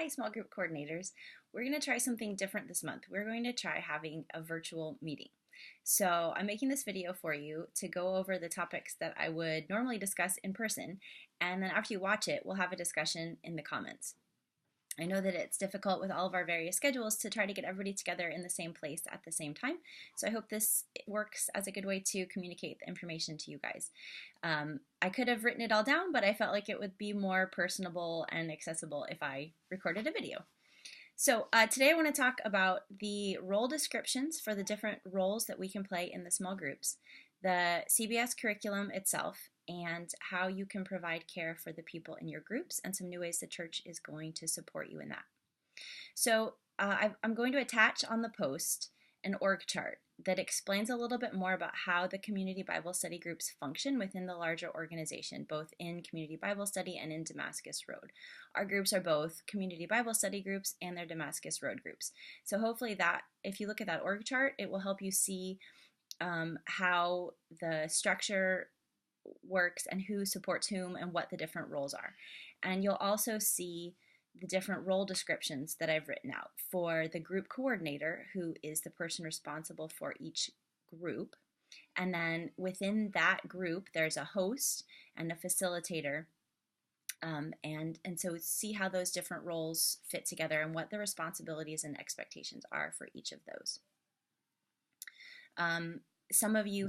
Hi, small group coordinators. We're going to try something different this month. We're going to try having a virtual meeting. So I'm making this video for you to go over the topics that I would normally discuss in person, and then after you watch it, we'll have a discussion in the comments. I know that it's difficult with all of our various schedules to try to get everybody together in the same place at the same time. So I hope this works as a good way to communicate the information to you guys. I could have written it all down, but I felt like it would be more personable and accessible if I recorded a video. So today I want to talk about the role descriptions for the different roles that we can play in the small groups, the CBS curriculum itself, and how you can provide care for the people in your groups, and some new ways the church is going to support you in that. So I'm going to attach on the post an org chart that explains a little bit more about how the community Bible study groups function within the larger organization, both in Community Bible Study and in Damascus Road. Our groups are both Community Bible Study groups and they're Damascus Road groups. So hopefully that, if you look at that org chart, it will help you see how the structure works and who supports whom and what the different roles are. And you'll also see the different role descriptions that I've written out for the group coordinator, who is the person responsible for each group. And then within that group, there's a host and a facilitator. And so see how those different roles fit together and what the responsibilities and expectations are for each of those. Some of you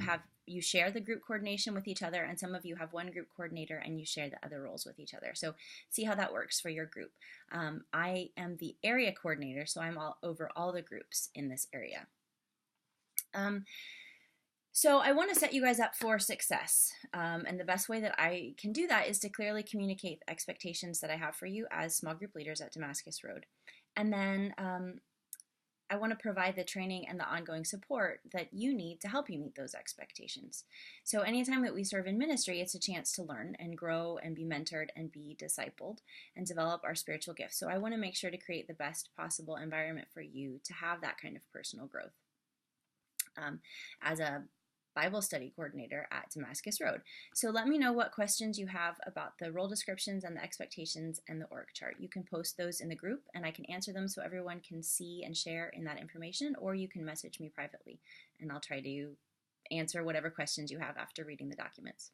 share the group coordination with each other, and some of you have one group coordinator and you share the other roles with each other. So see how that works for your group. I am the area coordinator, so I'm all over all the groups in this area. So I want to set you guys up for success, and the best way that I can do that is to clearly communicate the expectations that I have for you as small group leaders at Damascus Road. And then I want to provide the training and the ongoing support that you need to help you meet those expectations. So anytime that we serve in ministry, it's a chance to learn and grow and be mentored and be discipled and develop our spiritual gifts. So I want to make sure to create the best possible environment for you to have that kind of personal growth. As a Bible study coordinator at Damascus Road. So let me know what questions you have about the role descriptions and the expectations and the org chart. You can post those in the group and I can answer them so everyone can see and share in that information, or you can message me privately and I'll try to answer whatever questions you have after reading the documents.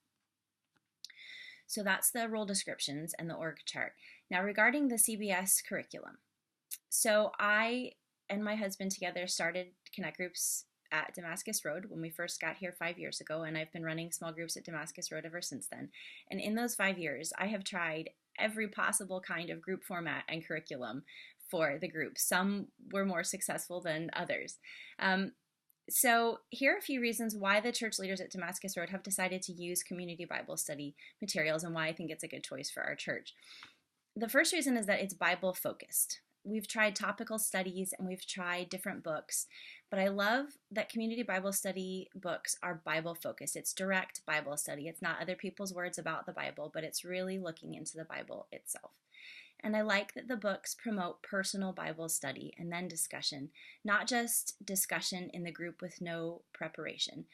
So that's the role descriptions and the org chart. Now regarding the CBS curriculum. So I and my husband together started Connect Groups at Damascus Road when we first got here 5 years ago, and I've been running small groups at Damascus Road ever since then. And in those 5 years, I have tried every possible kind of group format and curriculum for the group. Some were more successful than others. So here are a few reasons why the church leaders at Damascus Road have decided to use community Bible study materials and why I think it's a good choice for our church. The first reason is that it's Bible focused. We've tried topical studies and we've tried different books, but I love that community Bible study books are Bible focused. It's direct Bible study. It's not other people's words about the Bible, but it's really looking into the Bible itself. And I like that the books promote personal Bible study and then discussion, not just discussion in the group with no preparation.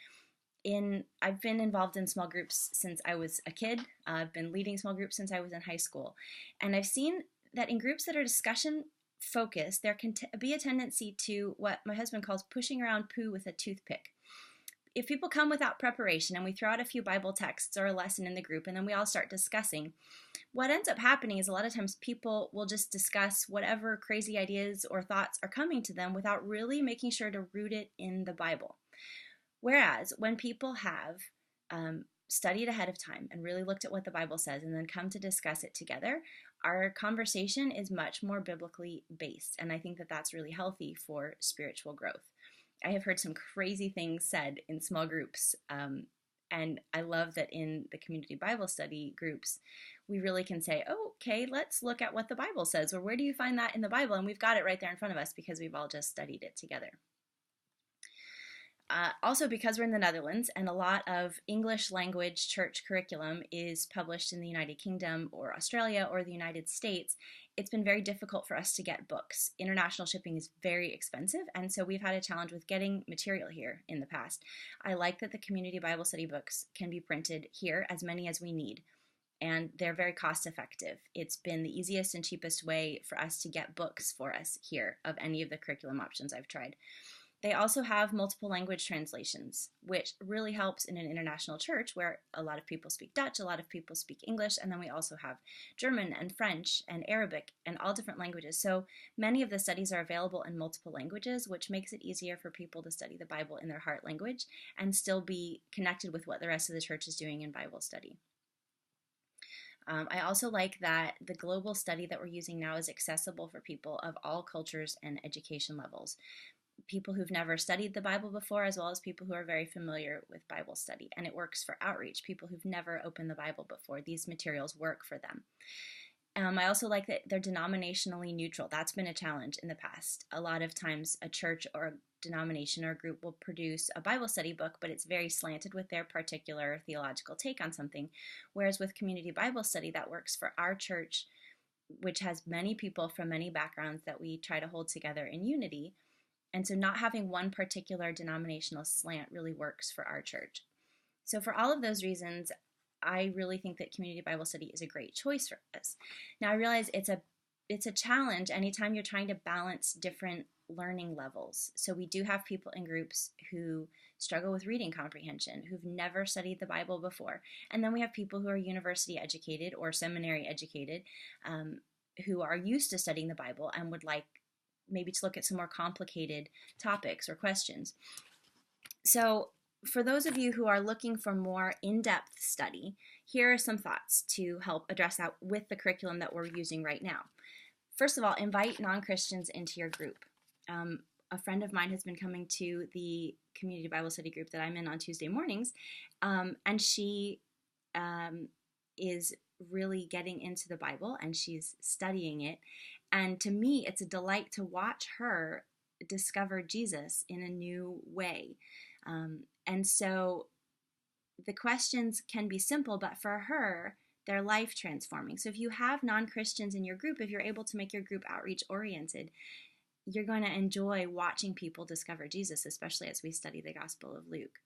I've been involved in small groups since I was a kid. I've been leading small groups since I was in high school. And I've seen that in groups that are discussion focused, there can be a tendency to what my husband calls pushing around poo with a toothpick. If people come without preparation and we throw out a few Bible texts or a lesson in the group and then we all start discussing, what ends up happening is a lot of times people will just discuss whatever crazy ideas or thoughts are coming to them without really making sure to root it in the Bible. Whereas when people have studied ahead of time and really looked at what the Bible says and then come to discuss it together, our conversation is much more biblically based. And I think that that's really healthy for spiritual growth. I have heard some crazy things said in small groups. And I love that in the community Bible study groups, we really can say, oh, okay, let's look at what the Bible says, or where do you find that in the Bible? And we've got it right there in front of us because we've all just studied it together. Also, because we're in the Netherlands and a lot of English language church curriculum is published in the United Kingdom or Australia or the United States, it's been very difficult for us to get books. International shipping is very expensive, and so we've had a challenge with getting material here in the past. I like that the community Bible study books can be printed here, as many as we need. and they're very cost effective. It's been the easiest and cheapest way for us to get books for us here of any of the curriculum options I've tried. They also have multiple language translations, which really helps in an international church where a lot of people speak Dutch, a lot of people speak English, and then we also have German and French and Arabic and all different languages. So many of the studies are available in multiple languages, which makes it easier for people to study the Bible in their heart language and still be connected with what the rest of the church is doing in Bible study. I also like that the global study that we're using now is accessible for people of all cultures and education levels. People who've never studied the Bible before, as well as people who are very familiar with Bible study. And it works for outreach, people who've never opened the Bible before. These materials work for them. I also like that they're denominationally neutral. That's been a challenge in the past. A lot of times a church or a denomination or a group will produce a Bible study book, but it's very slanted with their particular theological take on something. Whereas with Community Bible Study, that works for our church, which has many people from many backgrounds that we try to hold together in unity. And so not having one particular denominational slant really works for our church. So for all of those reasons, I really think that Community Bible Study is a great choice for us. Now I realize it's a challenge anytime you're trying to balance different learning levels. So we do have people in groups who struggle with reading comprehension, who've never studied the Bible before. And then we have people who are university educated or seminary educated, who are used to studying the Bible and would like maybe to look at some more complicated topics or questions. So for those of you who are looking for more in-depth study, here are some thoughts to help address that with the curriculum that we're using right now. First of all, invite non-Christians into your group. A friend of mine has been coming to the Community Bible Study group that I'm in on Tuesday mornings, and she is really getting into the Bible and she's studying it. And to me, it's a delight to watch her discover Jesus in a new way. And so the questions can be simple, but for her, they're life transforming. So if you have non-Christians in your group, if you're able to make your group outreach oriented, you're going to enjoy watching people discover Jesus, especially as we study the Gospel of Luke.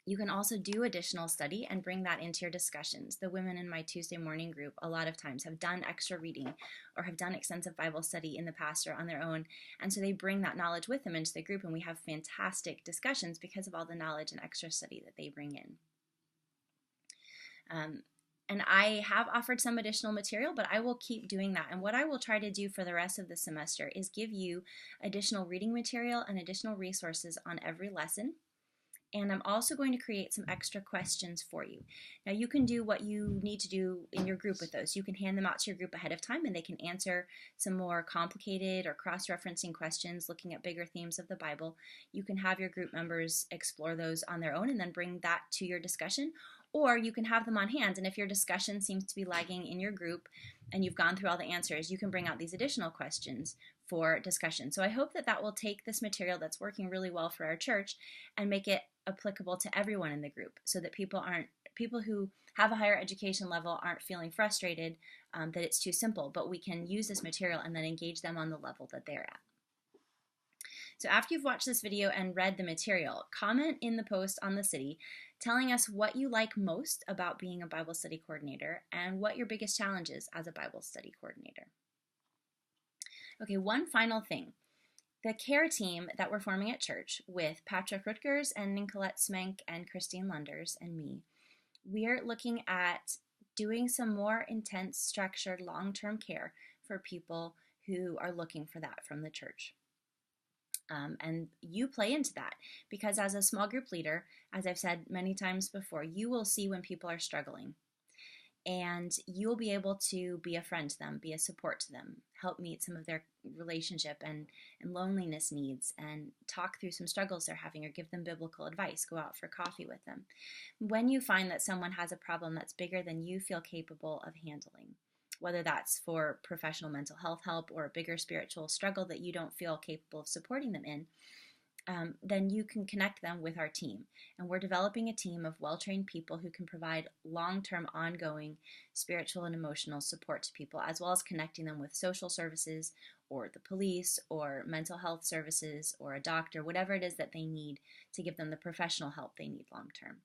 You can also do additional study and bring that into your discussions. The women in my Tuesday morning group a lot of times have done extra reading or have done extensive Bible study in the past or on their own, and so they bring that knowledge with them into the group, and we have fantastic discussions because of all the knowledge and extra study that they bring in. And I have offered some additional material, but I will keep doing that. And what I will try to do for the rest of the semester is give you additional reading material and additional resources on every lesson. And I'm also going to create some extra questions for you. Now you can do what you need to do in your group with those. You can hand them out to your group ahead of time and they can answer some more complicated or cross-referencing questions looking at bigger themes of the Bible. You can have your group members explore those on their own and then bring that to your discussion. Or you can have them on hand, and if your discussion seems to be lagging in your group and you've gone through all the answers, you can bring out these additional questions for discussion. So I hope that that will take this material that's working really well for our church and make it applicable to everyone in the group, so that people who have a higher education level aren't feeling frustrated that it's too simple, but we can use this material and then engage them on the level that they're at. So after you've watched this video and read the material, comment in the post on the city telling us what you like most about being a Bible study coordinator and what your biggest challenge is as a Bible study coordinator. Okay, one final thing. The care team that we're forming at church with Patrick Rutgers and Nicolette Smenk and Christine Lunders and me, we're looking at doing some more intense, structured, long-term care for people who are looking for that from the church. And you play into that because as a small group leader, as I've said many times before, you will see when people are struggling and you'll be able to be a friend to them, be a support to them, help meet some of their relationship and loneliness needs and talk through some struggles they're having or give them biblical advice, go out for coffee with them. When you find that someone has a problem that's bigger than you feel capable of handling, whether that's for professional mental health help or a bigger spiritual struggle that you don't feel capable of supporting them in, then you can connect them with our team. And we're developing a team of well-trained people who can provide long-term, ongoing spiritual and emotional support to people, as well as connecting them with social services or the police or mental health services or a doctor, whatever it is that they need to give them the professional help they need long-term.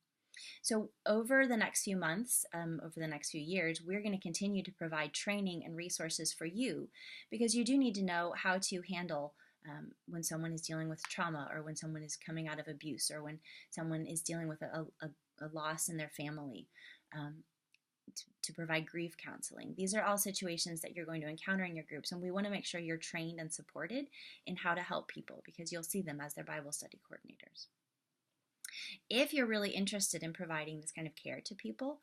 So over the next few months, over the next few years, we're going to continue to provide training and resources for you because you do need to know how to handle when someone is dealing with trauma, or when someone is coming out of abuse, or when someone is dealing with a loss in their family. To provide grief counseling. These are all situations that you're going to encounter in your groups, and we want to make sure you're trained and supported in how to help people because you'll see them as their Bible study coordinators. If you're really interested in providing this kind of care to people,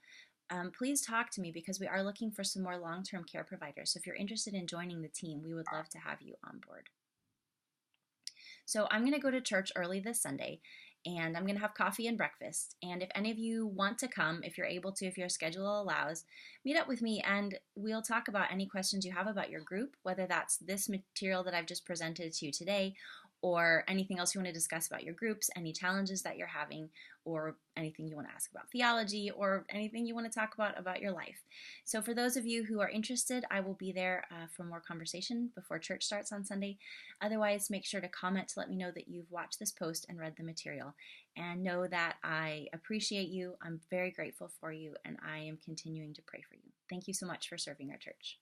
please talk to me because we are looking for some more long-term care providers. So if you're interested in joining the team, we would love to have you on board. So I'm going to go to church early this Sunday, and I'm going to have coffee and breakfast. And if any of you want to come, if you're able to, if your schedule allows, meet up with me and we'll talk about any questions you have about your group, whether that's this material that I've just presented to you today, or anything else you want to discuss about your groups, any challenges that you're having, or anything you want to ask about theology, or anything you want to talk about your life. So for those of you who are interested, I will be there for more conversation before church starts on Sunday. Otherwise, make sure to comment to let me know that you've watched this post and read the material. And know that I appreciate you, I'm very grateful for you, and I am continuing to pray for you. Thank you so much for serving our church.